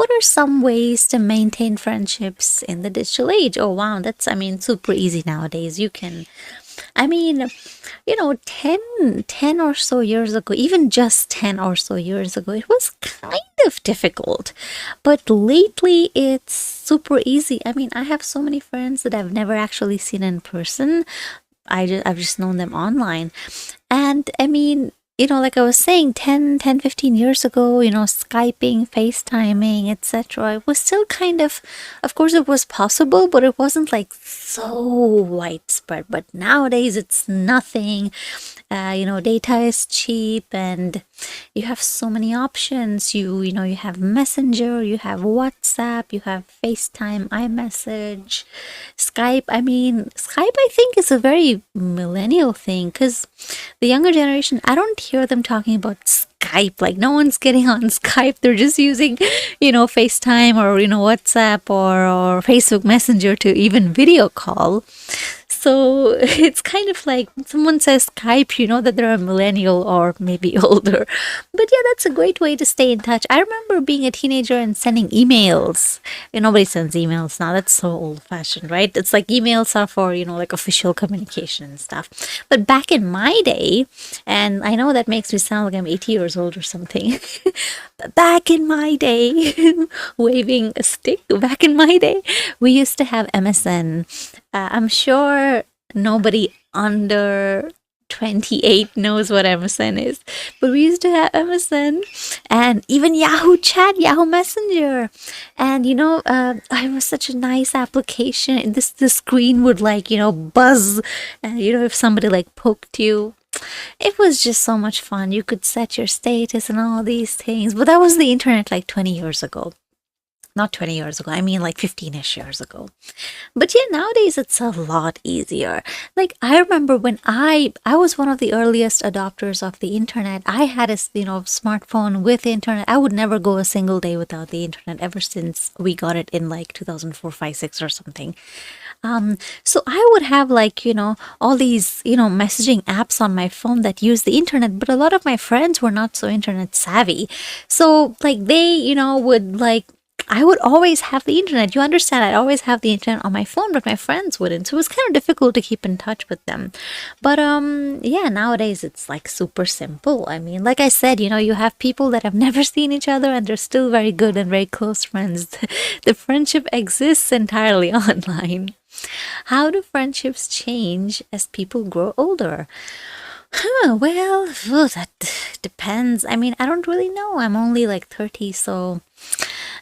what are some ways to maintain friendships in the digital age? Oh, wow, that's, super easy nowadays. You can, I mean, 10 or so years ago, even just 10 or so years ago, it was kind of difficult. But lately, it's super easy. I have so many friends that I've never actually seen in person. I've just known them online. And like I was saying, 15 years ago, Skyping, FaceTiming, etc. It was still of course, it was possible, but it wasn't like so widespread. But nowadays, it's nothing. Data is cheap and you have so many options. You have Messenger, you have WhatsApp, you have FaceTime, iMessage, Skype. Skype, I think, is a very millennial thing because the younger generation, I don't hear them talking about Skype. Like, no one's getting on Skype. They're just using, FaceTime or, WhatsApp or Facebook Messenger to even video call. So it's kind of like when someone says Skype, you know that they're a millennial or maybe older. But yeah, that's a great way to stay in touch. I remember being a teenager and sending emails. Nobody sends emails now. That's so old fashioned, right? It's like emails are for, like official communication and stuff. But back in my day, and I know that makes me sound like I'm 80 years old or something. But back in my day, waving a stick, back in my day, we used to have MSN. I'm sure nobody under 28 knows what MSN is, but we used to have MSN and even Yahoo Chat, Yahoo Messenger. And it was such a nice application. The screen would buzz, and if somebody poked you. It was just so much fun. You could set your status and all these things. But that was the internet 20 years ago. Not 20 years ago, 15-ish years ago. But yeah, nowadays it's a lot easier. I remember when I was one of the earliest adopters of the internet. I had a smartphone with internet. I would never go a single day without the internet ever since we got it in 2004, 5, 6 or something. So I would have all these messaging apps on my phone that use the internet, but a lot of my friends were not so internet savvy. So they would I would always have the internet. You understand, I'd always have the internet on my phone, but my friends wouldn't. So it was kind of difficult to keep in touch with them. But yeah, nowadays it's super simple. Like I said, you have people that have never seen each other and they're still very good and very close friends. The friendship exists entirely online. How do friendships change as people grow older? Well, that depends. I don't really know. I'm only 30, so